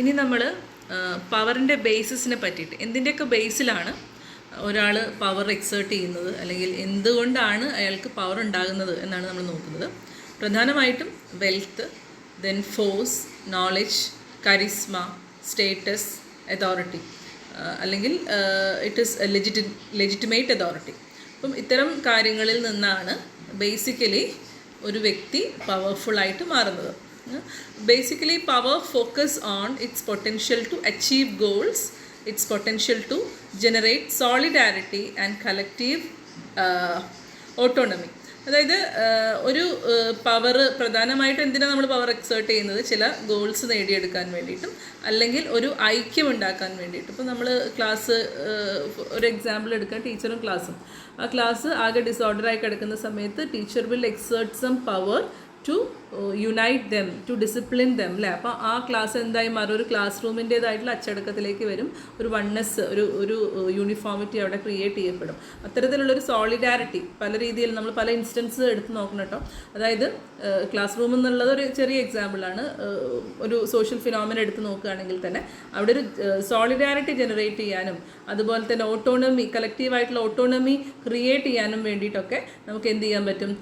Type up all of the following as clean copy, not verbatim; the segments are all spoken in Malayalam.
ഇനി നമ്മൾ പവറിൻ്റെ ബേസിസിനെ പറ്റിയിട്ട് എന്തിൻ്റെയൊക്കെ ബേസിലാണ് ഒരാൾ പവർ എക്സേർട്ട് ചെയ്യുന്നത് അല്ലെങ്കിൽ എന്തുകൊണ്ടാണ് അയാൾക്ക് പവർ ഉണ്ടാകുന്നത് എന്നാണ് നമ്മൾ നോക്കുന്നത്. പ്രധാനമായിട്ടും wealth, then force, knowledge, charisma, status, authority അല്ലെങ്കിൽ ഇറ്റ് ഈസ് ലെജിറ്റിമേറ്റ് അതോറിറ്റി. അപ്പം ഇത്തരം കാര്യങ്ങളിൽ നിന്നാണ് ബേസിക്കലി ഒരു വ്യക്തി പവർഫുള്ളായിട്ട് മാറുന്നത്. Basically, power focus on its potential to achieve goals, its potential to generate solidarity and collective autonomy. അതായത് ഒരു പവർ പ്രധാനമായിട്ടും എന്തിനാണ് നമ്മൾ പവർ എക്സേർട്ട് ചെയ്യുന്നത്? ചില ഗോൾസ് നേടിയെടുക്കാൻ വേണ്ടിയിട്ടും അല്ലെങ്കിൽ ഒരു ഐക്യം ഉണ്ടാക്കാൻ വേണ്ടിയിട്ടും. ഇപ്പോൾ നമ്മൾ ക്ലാസ് ഒരു എക്സാമ്പിൾ എടുക്കാം, ടീച്ചറും ക്ലാസ്സും. ആ ക്ലാസ് ആകെ ഡിസോർഡറായി കിടക്കുന്ന സമയത്ത് teacher will exert some power to unite them, to discipline them അല്ലേ. അപ്പോൾ ആ ക്ലാസ് എന്തായി മാറും? ഒരു ക്ലാസ് റൂമിൻ്റേതായിട്ടുള്ള അച്ചടക്കത്തിലേക്ക് വരും. ഒരു വണ്ണസ്, ഒരു യൂണിഫോമിറ്റി അവിടെ ക്രിയേറ്റ് ചെയ്യപ്പെടും. അത്തരത്തിലുള്ളൊരു സോളിഡാരിറ്റി പല രീതിയിൽ നമ്മൾ പല ഇൻസ്റ്റൻസ് എടുത്ത് നോക്കണം കേട്ടോ. അതായത് ക്ലാസ് റൂം എന്നുള്ളത് ഒരു ചെറിയ എക്സാമ്പിളാണ്. ഒരു സോഷ്യൽ ഫിനോമിന എടുത്ത് നോക്കുകയാണെങ്കിൽ തന്നെ അവിടെ ഒരു സോളിഡാരിറ്റി ജനറേറ്റ് ചെയ്യാനും അതുപോലെ തന്നെ ഓട്ടോണമി, കളക്റ്റീവായിട്ടുള്ള ഓട്ടോണമി ക്രിയേറ്റ് ചെയ്യാനും വേണ്ടിയിട്ടൊക്കെ നമുക്ക് എന്ത് ചെയ്യാൻ പറ്റും?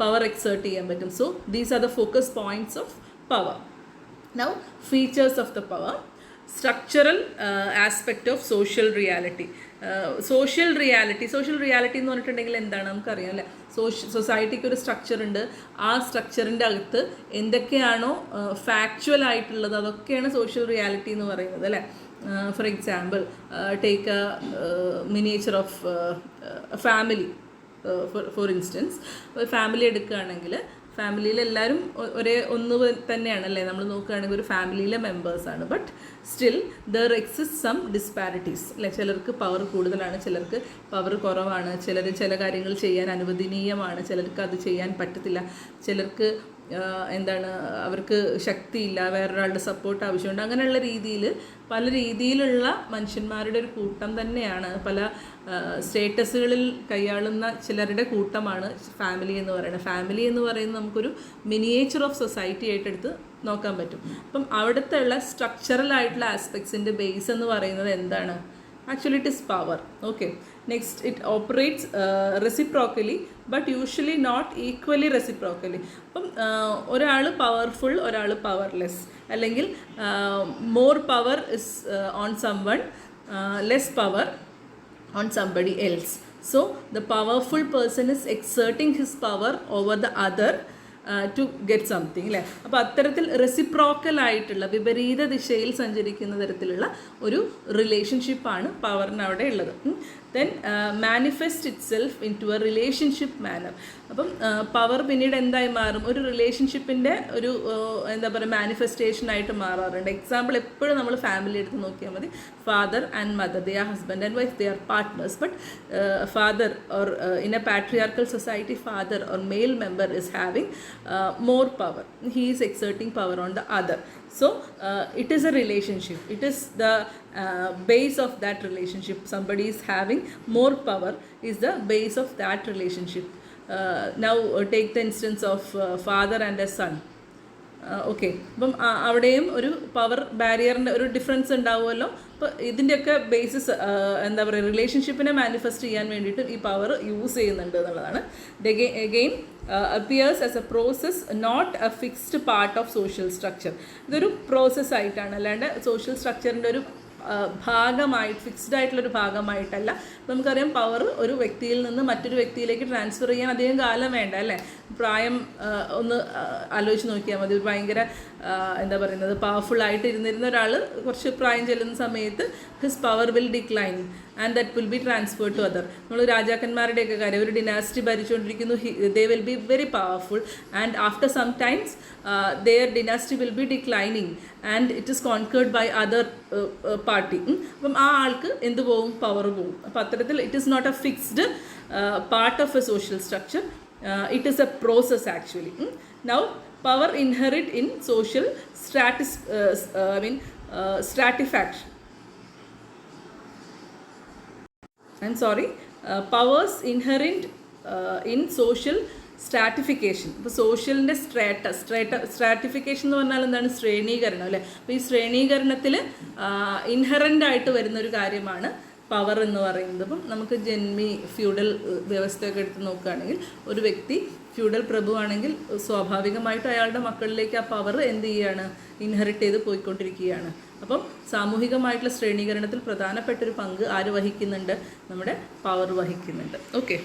പവർ എക്സേർട്ട് ചെയ്യാൻ പറ്റും. So these are the focus points of power. Now, features of the power. Structural aspect of social reality. Social reality എന്ന് പറഞ്ഞിട്ടുണ്ടെങ്കിൽ എന്താണ് നമുക്കറിയാം അല്ലേ. സൊസൈറ്റിക്ക് ഒരു സ്ട്രക്ചർ ഉണ്ട്. ആ സ്ട്രക്ചറിൻ്റെ അകത്ത് എന്തൊക്കെയാണോ ഫാക്ച്വൽ ആയിട്ടുള്ളത് അതൊക്കെയാണ് സോഷ്യൽ റിയാലിറ്റി എന്ന് പറയുന്നത് അല്ലേ. For example, take a miniature of family. For instance, ഒരു ഫാമിലി എടുക്കുകയാണെങ്കിൽ ഫാമിലിയിൽ എല്ലാവരും ഒന്ന് തന്നെയാണല്ലേ. നമ്മൾ നോക്കുകയാണെങ്കിൽ ഒരു ഫാമിലിയിലെ മെമ്പേഴ്സാണ്. But still there exist some disparities അല്ലേ. ചിലർക്ക് പവർ കൂടുതലാണ്, ചിലർക്ക് പവർ കുറവാണ്. ചില കാര്യങ്ങൾ ചെയ്യാൻ അനുവദനീയമാണ്, ചിലർക്ക് അത് ചെയ്യാൻ പറ്റത്തില്ല. ചിലർക്ക് അവർക്ക് ശക്തിയില്ല, വേറൊരാളുടെ സപ്പോർട്ട് ആവശ്യമുണ്ട്. അങ്ങനെയുള്ള രീതിയിൽ പല രീതിയിലുള്ള മനുഷ്യന്മാരുടെ ഒരു കൂട്ടം തന്നെയാണ്, പല സ്റ്റേറ്റസുകളിൽ കൈയാളുന്ന ചിലരുടെ കൂട്ടമാണ് ഫാമിലി എന്ന് പറയുന്നത്. ഫാമിലി എന്ന് പറയുന്നത് നമുക്കൊരു മിനിയേച്ചർ ഓഫ് സൊസൈറ്റി ആയിട്ടെടുത്ത് നോക്കാൻ പറ്റും. അപ്പം അവിടുത്തെ ഉള്ള സ്ട്രക്ചറൽ ആയിട്ടുള്ള ആസ്പെക്ട്സിൻ്റെ ബേസ് എന്ന് പറയുന്നത് എന്താണ്? Actually, it is power. Okay. Next, it operates reciprocally, but usually not equally reciprocally. അപ്പം ഒരാൾ പവർഫുൾ, ഒരാൾ പവർലെസ്, അല്ലെങ്കിൽ more power is on someone, less power on somebody else. So the powerful person is exerting his power over the other to get something അല്ലേ. അപ്പോൾ അത്തരത്തിൽ റെസിപ്രോക്കലായിട്ടുള്ള വിപരീത ദിശയിൽ സഞ്ചരിക്കുന്ന തരത്തിലുള്ള ഒരു റിലേഷൻഷിപ്പാണ് പവറിന് അവിടെ ഉള്ളത്. Then manifest itself into a relationship manner. അപ്പം പവർ പിന്നീട് എന്തായി മാറും? ഒരു റിലേഷൻഷിപ്പിൻ്റെ ഒരു മാനിഫെസ്റ്റേഷനായിട്ട് മാറാറുണ്ട്. എക്സാമ്പിൾ എപ്പോഴും നമ്മൾ ഫാമിലി എടുത്ത് നോക്കിയാൽ മതി. Father and mother, they are husband and wife, they are partners. But father or in a patriarchal society, father or male member is having more power. He is exerting power on the other. So it is a relationship. It is the base of that relationship. Somebody is having more power is the base of that relationship. Now take the instance of father and a son. Okay. അപ്പം അവിടെയും ഒരു പവർ ബാരിയറിൻ്റെ ഒരു ഡിഫറൻസ് ഉണ്ടാവുമല്ലോ. അപ്പോൾ ഇതിൻ്റെയൊക്കെ ബേസിസ് റിലേഷൻഷിപ്പിനെ മാനിഫെസ്റ്റ് ചെയ്യാൻ വേണ്ടിയിട്ട് ഈ പവർ യൂസ് ചെയ്യുന്നുണ്ട് എന്നുള്ളതാണ്. Again appears as a process, not a fixed part of social structure. ഇതൊരു പ്രോസസ്സ് ആയിട്ടാണ്, അല്ലാണ്ട് സോഷ്യൽ സ്ട്രക്ചറിൻ്റെ ഒരു ഭാഗമായിട്ട്, ഫിക്സ്ഡ് ആയിട്ടുള്ളൊരു ഭാഗമായിട്ടല്ല. നമുക്കറിയാം പവർ ഒരു വ്യക്തിയിൽ നിന്ന് മറ്റൊരു വ്യക്തിയിലേക്ക് ട്രാൻസ്ഫർ ചെയ്യാൻ അധികം കാലം വേണ്ട അല്ലേ. പ്രായം ഒന്ന് ആലോചിച്ച് നോക്കിയാൽ മതി. ഭയങ്കര പവർഫുള്ളായിട്ട് ഇരുന്നിരുന്ന ഒരാൾ കുറച്ച് പ്രായം ചെല്ലുന്ന സമയത്ത് his power will decline and that will be transferred to other. നമ്മൾ രാജാക്കന്മാരുടെയൊക്കെ കാര്യം, ഒരു ഡിനാസ്റ്റി ഭരിച്ചുകൊണ്ടിരിക്കുന്നു, they will be very powerful and after some times their dynasty will be declining and it is conquered by other party. അപ്പം ആ ആൾക്ക് എന്ത് പോവും? പവർ പോവും. അപ്പോൾ അത്തരത്തിൽ it is not a fixed part of a social structure. It is a process actually. Now, power inherent in social stratification. I'm sorry. Powers inherent in social stratification. ഇപ്പോൾ സോഷ്യലിൻ്റെ സ്ട്രാറ്റിഫിക്കേഷൻ എന്ന് പറഞ്ഞാൽ എന്താണ്? ശ്രേണീകരണം അല്ലേ. അപ്പോൾ ഈ ശ്രേണീകരണത്തിൽ ഇൻഹറൻ്റ് ആയിട്ട് വരുന്നൊരു കാര്യമാണ് പവർ എന്ന് പറയുന്നത്. അപ്പം നമുക്ക് ജന്മി ഫ്യൂഡൽ വ്യവസ്ഥയൊക്കെ എടുത്ത് നോക്കുകയാണെങ്കിൽ ഒരു വ്യക്തി ഫ്യൂഡൽ പ്രഭുവാണെങ്കിൽ സ്വാഭാവികമായിട്ടും അയാളുടെ മക്കളിലേക്ക് ആ പവർ എന്ത് ചെയ്യുകയാണ്? ഇൻഹെറിറ്റ് ചെയ്ത് പോയിക്കൊണ്ടിരിക്കുകയാണ്. അപ്പം സാമൂഹികമായിട്ടുള്ള ശ്രേണീകരണത്തിൽ പ്രധാനപ്പെട്ടൊരു പങ്ക് ആര് വഹിക്കുന്നുണ്ട്? നമ്മുടെ പവർ വഹിക്കുന്നുണ്ട്. ഓക്കെ.